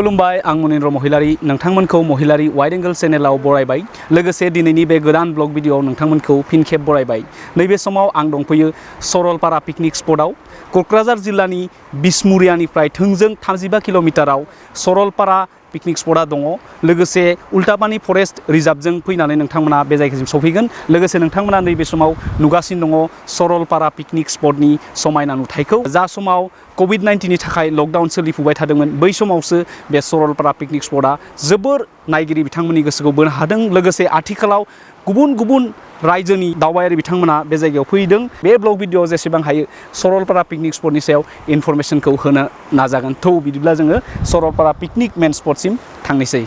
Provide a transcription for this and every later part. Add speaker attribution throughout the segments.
Speaker 1: खुलुमबाय आं मनिन्द्र महिलारी नोंथांमोनखौ महिलारी wide angle चेनेलाव बरायबाय लोगोसे दिनैनि बे गोदान ब्लग भिडिअआव नोंथांमोनखौ फिन खेब बरायबाय नैबे समाव आं दंफैयो सरलपारा पिकनिक स्पटआव कक्राझार जिल्लानि बिसमुरियानिफ्राय थोंजों 35 किल'मिटाराव सरलपारा पिकनिक स्पटआ दङ लोगोसे उल्टापानी फरेस्ट रिजार्भजों फैनानै नोंथांमोना बे जायगासिम सफैगोन लोगोसे नोंथांमोना नैबे समाव नुगासिनो दङ सरलपारा पिकनिक स्पटनि समायना नुथायखौ जा समाव कोविड-19 नि थाखाय लकडाउन सोलिफुबाय थादोंमोन बै समावसो बे सरलपारा पिकनिक स्पटआ जोबोर नायगिरि बिथांमोननि गोसोखौ बोनो हादों लोगोसे आथिखालाव गुबुन गुबुन रायजोनि दावबायारि बिथांमोना बे जायगायाव फैदों बे ब्लग भिडिअआव जेसेबां हायो सरलपारा पिकनिक स्पटनि सायाव इनफरमेशनखौ होनो नाजागोन थ' बिदिब्ला जोङो सरलपारा पिकनिक मेन स्पटसिम थांनोसै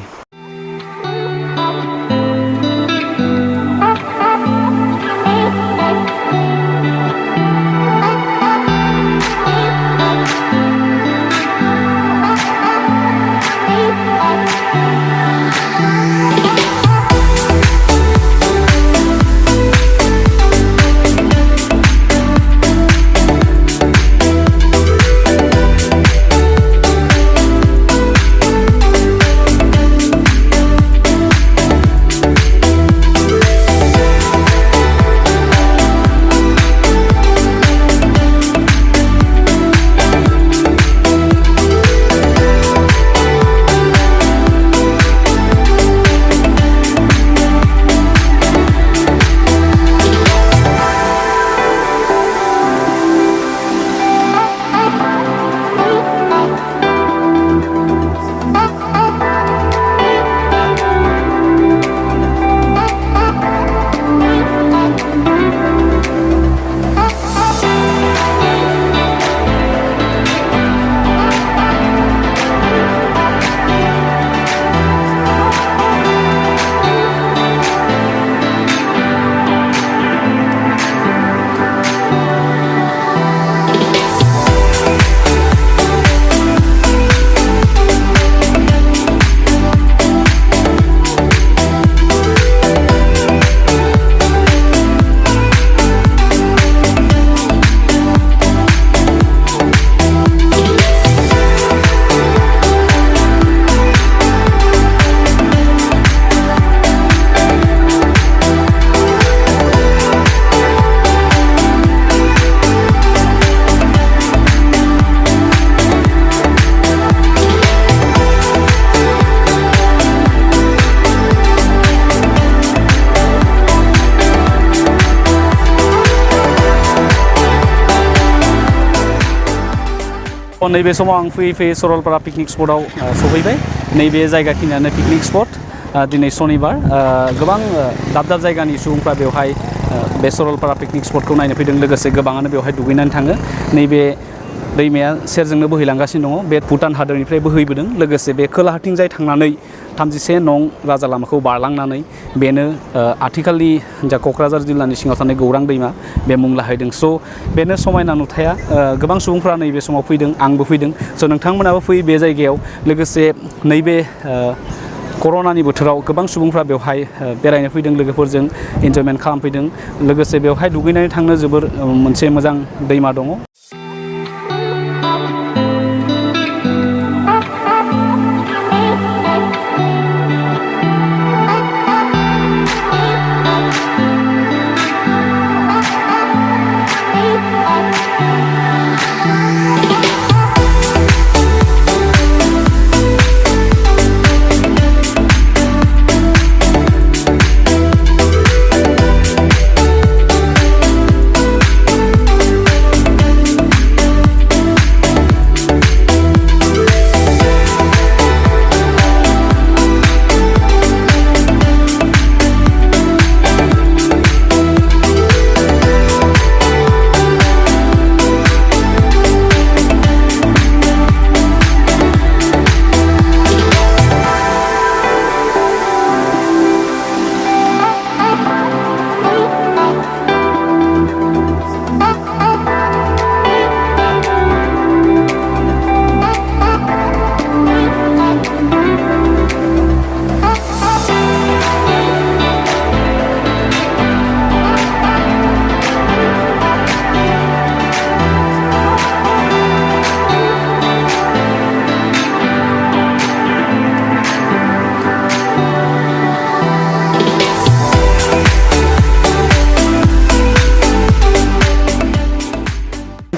Speaker 1: नैबे समाव आं फैयै सरलपारा पिकनिक स्पटआव सफैबाय नैबे जायगाखिनियानो पिकनिक स्पट दिनै सनिबार गोबां दाब दाब जायगानि सुबुंफ्रा बेवहाय बे सरलपारा पिकनिक स्पटखौ नायनो फैदों लोगोसे गोबाङानो बेवहाय दुगैनानै थाङो नैबे दैमाया सेरजोंनो बोहैलांगासिनो दङ बे भुटान हादोरनिफ्राय बोहैबोदों लोगोसे बे खोलाहाथिंजाय थांनानै 31 नं राजा लामाखौ बारलांनानै बेनो आथिखालनि जा कक्राझार जिल्लानि सिङाव थानाय गौरां दैमा बे मुं लाहैदों स' बेनो समायना नुथाया गोबां सुबुंफ्रा नैबे समाव फैदों आंबो फैदों स' नोंथांमोनाबो फैयो बे जायगायाव लोगोसे नैबे कर'नानि बोथोराव गोबां सुबुंफ्रा बेवहाय बेरायनो फैदों लोगोफोरजों इन्जयमेन्ट खालामफैदों लोगोसे बेवहाय दुगैनानै थांनो जोबोर मोनसे मोजां दैमा दङ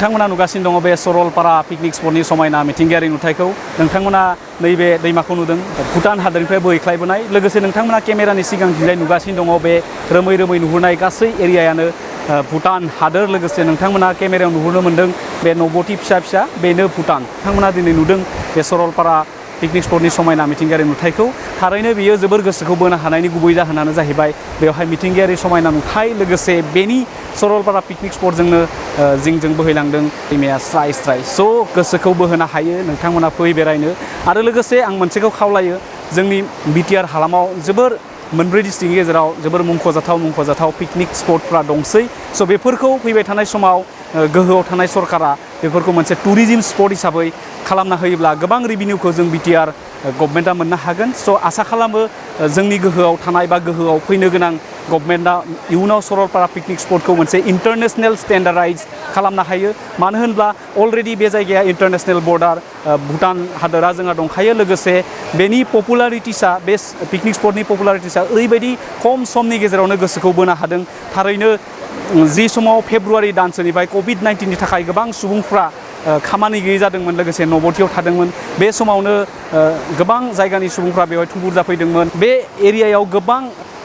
Speaker 1: नोंथांमोना नुगासिनो दङ बे सरलपारा पिकनिक स्पटनि समायना मिथिंगायारि नुथायखौ नोंथांमोना नैबे दैमाखौ नुदों भुटान हादोरनिफ्राय बोहैख्लायबोनाय लोगोसे नोंथांमोना केमेरानि सिगांथिंजाय नुगासिनो दङ बे रोमै रोमै नुहुरनाय गासै एरियायानो भुटान हादोर लोगोसे नोंथांमोना केमेरायाव नुहुरनो मोन्दों बे न'बथि फिसा फिसा बेनो भुटान नोंथांमोना दिनै नुदों बे सरलपारा पिकनिक स्पटनि समायना मिथिंगायारि नुथायखौ थारैनो बियो जोबोर गोसोखौ बोनो हानायनि गुबै जाहोनानो जाहैबाय बेवहाय मिथिंगायारि समायना नुथाय लोगोसे बेनि सरलपारा पिकनिक स्पटजोंनो जिंजों बोहैलांदों दैमाया स्राय स्राय स' गोसोखौ बोहोनो हायो नोंथांमोना फै बेरायनो आरो लोगोसे आं मोनसेखौ खावलायो जोंनि BTR हालामाव जोबोर मोनब्रै डिस्ट्रिक्टनि गेजेराव जोबोर मुंख'जाथाव पिकनिक स्पटफ्रा दंसै स' बेफोरखौ फैबाय थानाय समाव गोहोआव थानाय सरकारा बेफोरखौ मोनसे टुरिजिम स्पट हिसाबै खालामना होयोब्ला गोबां रेभिनिउखौ जों BTR गभर्नमेन्टआ मोननो हागोन स' आसा खालामो जोंनि गोहोआव थानाय बा गोहोआव फैनो गोनां गभर्नमेन्टआ इयुनाव सरलपारा पिकनिक स्पटखौ मोनसे इन्टारनेशनेल स्टेन्डार्डाइज खालामनो हायो मानो होनब्ला अलरेडि बे जायगाया इन्टारनेशनेल बर्डार भुटान हादोरा जोंहा दंखायो लोगोसे बेनि पपुलारिटिसा बे पिकनिक स्पटनि पपुलारिटिसा ओरैबायदि खम समनि गेजेरावनो गोसोखौ बोनो हादों थारैनो जि समाव फेब्रुवारि दानसोनिफ्राय COVID-19नि थाखाय गोबां सुबुंफ्रा खामानि गैयै जादोंमोन लोगोसे न'बथियाव थादोंमोन बे समावनो गोबां जायगानि सुबुंफ्रा बेवहाय थुबुर जाफैदोंमोन बे एरियायाव गोबां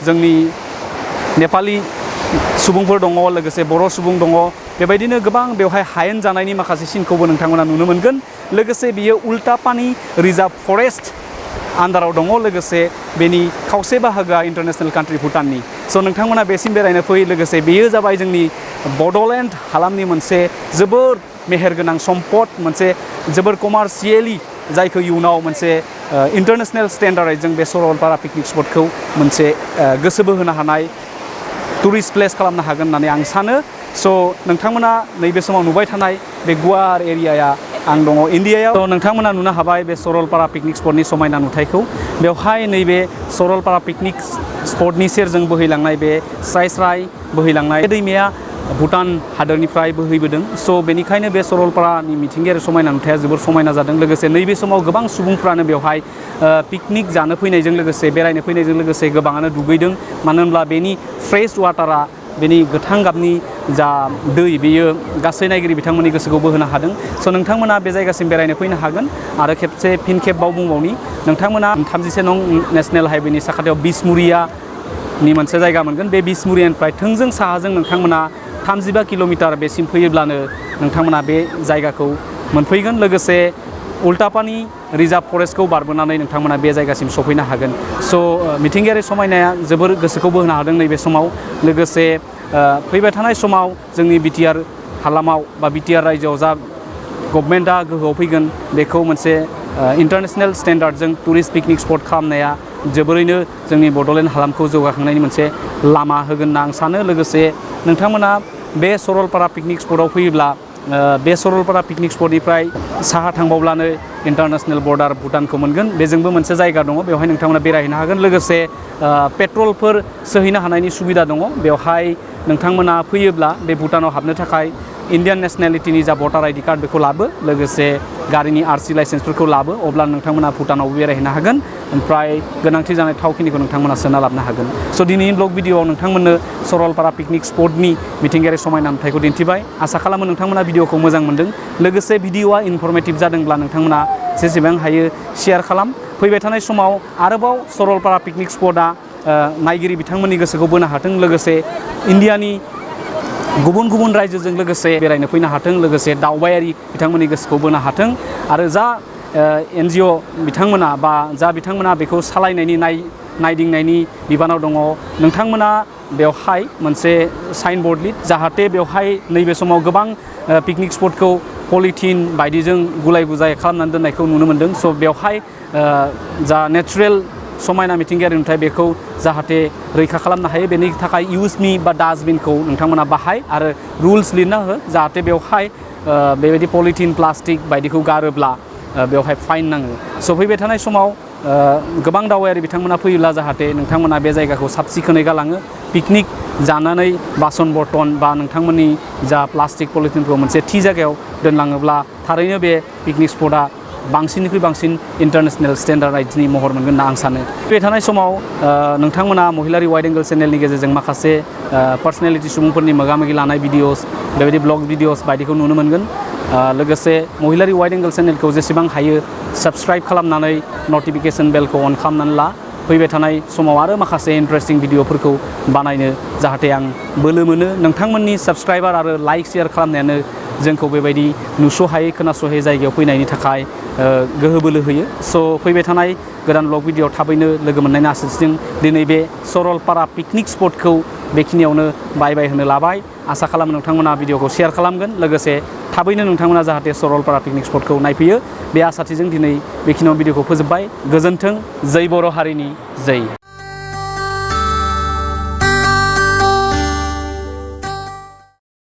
Speaker 1: जोंनि नेपालि सुबुंफोर दङ लोगोसे बर' सुबुं दङ बेबायदिनो गोबां बेवहाय हायेन जानायनि माखासे सिनखौबो नोंथांमोना नुनो मोनगोन लोगोसे बियो उल्टापानि रिजार्भ फरेस्ट आन्दाराव दङ लोगोसे बेनि खावसे बाहागोआ इन्टारनेशनेल कान्ट्रि भुटाननि स' नोंथांमोना बेसिम बेरायनो फै लोगोसे बेयो जाबाय जोंनि बड'लेण्ड हालामनि मोनसे जोबोर मेहेरगोनां सम्पद मोनसे जोबोर कमार्शियेलि जायखौ इयुनाव मोनसे इन्टारनेशनेल स्टेन्डार्डजों बे सरलपारा पिकनिक स्पटखौ मोनसे गोसो बोहोनो हानाय टुरिस्ट प्लेस खालामनो हागोन होननानै आं सानो स' नोंथांमोना नैबे समाव नुबाय थानाय बे गुवार एरियाया आं दङ इन्डियायाव स' नोंथांमोना नुनो हाबाय बे सरलपारा पिकनिक स्पटनि समायना नुथायखौ बेवहाय नैबे सरलपारा पिकनिक स्पटनि सेरजों बोहैलांनाय बे स्राय स्राय बोहैलांनाय दैमाया भुटान हादोरनिफ्राय बोहैबोदों स' बेनिखायनो बे सरलपारानि मिथिंगायारि समायना नुथाया जोबोर समायना जादों लोगोसे नैबे समाव गोबां सुबुंफ्रानो बेवहाय पिकनिक जानो फैनायजों लोगोसे बेरायनो फैनायजों लोगोसे गोबाङानो दुगैदों मानो होनब्ला बेनि फ्रेश वाटारा बेनि गोथां गाबनि जा दै बेयो गासै नायगिरि बिथांमोननि गोसोखौ बोहोनो हादों स' नोंथांमोना बे जायगासिम बेरायनो फैनो हागोन आरो फिन खेबाव बुंबावनि नोंथांमोना 37 नं नेशनेल हाइवेनि साखाथियाव बिसमुरियानि मोनसे जायगा मोनगोन बे बिसमुरियानिफ्राय थोंजों साहाजों नोंथांमोना 35 किल'मिटार बेसिम फैयोब्लानो नोंथांमोना बे जायगाखौ मोनफैगोन लोगोसे उल्टापानि रिजार्भ फरेस्टखौ बारबोनानै नोंथांमोना बे जायगासिम सफैनो हागोन स' मिथिंगायारि समायनाया जोबोर गोसोखौ बोहोनो हादों नैबे समाव लोगोसे फैबाय थानाय समाव जोंनि BTR हालामाव बा BTR रायजोआव जा गभर्नमेन्टआ गोहोआव फैगोन बेखौ मोनसे इन्टारनेशनेल स्टेन्डार्डजों टुरिस्ट पिकनिक स्पट खालामनाया जोबोरैनो जोंनि बड'लेण्ड हालामखौ जौगाखांनायनि मोनसे लामा होगोन होनना आं सानो लोगोसे नोंथांमोना बे सरलपारा पिकनिक स्पटआव फैयोब्ला बे सरलपारा पिकनिक स्पटनिफ्राय साहा थांबावब्लानो इन्टारनेशनेल बर्डार भुटानखौ मोनगोन बेजोंबो मोनसे जायगा दङ बेवहाय नोंथांमोना बेरायहैनो हागोन लोगोसे पेट्रलफोर सोहैनो हानायनि सुबिदा दङ बेवहाय नोंथांमोना फैयोब्ला बे भुटानाव हाबनो थाखाय इन्डियान नेशनेलिटिनि जा भटार ID कार्ड बेखौ लाबो लोगोसे गारिनि RC लाइसेन्सफोरखौ लाबो अब्ला नोंथांमोना भुटानावबो बेरायहैनो हागोन ओमफ्राय गोनांथि जानाय थावखिनिखौ नोंथांमोना सोना लाबोनो हागोन स' दिनैनि ब्लग भिडिअआव नोंथांमोननो सरलपारा पिकनिक स्पटनि मिथिंगायारि समायना नुथायखौ दिन्थिबाय आसा खालामो नोंथांमोना भिडिअखौ मोजां मोनदों लोगोसे भिडिअआ इनफरमेटिभ जादोंब्ला नोंथांमोना जेसेबां हायो शेयार खालाम फैबाय थानाय समाव आरोबाव सरलपारा पिकनिक स्पटआ नायगिरि बिथांमोननि गोसोखौ बोनो हाथों लोगोसे इन्डियानि गुबुन गुबुन रायजोजों लोगोसे बेरायनो फैनो हाथों लोगोसे दावबायारि बिथांमोननि गोसोखौ बोनो हाथों आरो जा NGO बिथांमोना बा जा बिथांमोना बेखौ सालायनायनि नायदिंनायनि बिबानाव दङ नोंथांमोना बेवहाय मोनसे साइन बर्ड लिर जाहाथे बेवहाय नैबे समाव गोबां पिकनिक स्पटखौ पलिथिन बायदिजों गुलाय गुजाय खालामनानै दोननायखौ नुनो मोनदों स' बेवहाय जा नेचारेल समायना मिथिंगायारि नुथाय बेखौ जाहाथे रैखा खालामनो हायो बेनि थाखाय इउज मी बा डास्टबिनखौ नोंथांमोना बाहाय आरो रुल्स लिरना हो जाहाथे बेवहाय बेबायदि पलिथिन प्लास्टिक बायदिखौ गारोब्ला बेवहाय फाइन नाङो स' फैबाय थानाय समाव गोबां दावबायारि बिथांमोना फैयोब्ला जाहाथे नोंथांमोना बे जायगाखौ साब सिखोनै गालाङो पिकनिक जानानै बासन बर्तन बा नोंथांमोननि जा प्लास्टिक पलिथिनखौ मोनसे थि जायगायाव दोनलाङोब्ला थारैनो बे पिकनिक स्पटआ बांसिननिख्रुइ बांसिन इन्टारनेशनेल स्टेन्डार्डाइजनि महर मोनगोन होनना आं सानो। फैबाय थानाय समाव नोंथांमोना महिलारि वाइड एंगल चेनेलनि गेजेरजों माखासे पार्सनेलिटि सुबुंफोरनि मोगा-मोगि लानाय भिडिअस बेबायदि ब्लग भिडिअस बायदिखौ नुनो मोनगोन। लोगोसे महिलारि वाइड एंगल चेनेलखौ जेसेबां हायो साबस्क्राइब खालामनानै नटिफिकेशन बेलखौ अन खालामनानै ला। फैबाय थानाय समाव आरो माखासे इन्टारेस्टिं भिडिअफोरखौ बानायनो जाहाथे आं बोलो मोनो। नोंथांमोननि साबस्क्राइबार आरो लाइक शेयार खालामनायानो जोंखौ बेबायदि नुस'हायै खोनास'हायै जायगायाव फैनायनि थाखाय गोहो बोलो होयो। स' फैबाय थानाय गोदान ब्लग भिडिअ थाबैनो लोगो मोननायनि आसाजों दिनै बे सरलपारा पिकनिक स्पटखौ बेखिनियावनो बाय बाय होनो लाबाय। आसा खालामो नोंथांमोना भिडिअखौ शेयार खालामगोन। लोगोसे थाबैनो नोंथांमोना जाहाथे सरलपारा पिकनिक स्पटखौ नायफैयो बे आसाथिजों दिनै बेखिनियाव भिडिअखौ फोजोबबाय। गोजोन्थों। जै बर' हारिनि जै।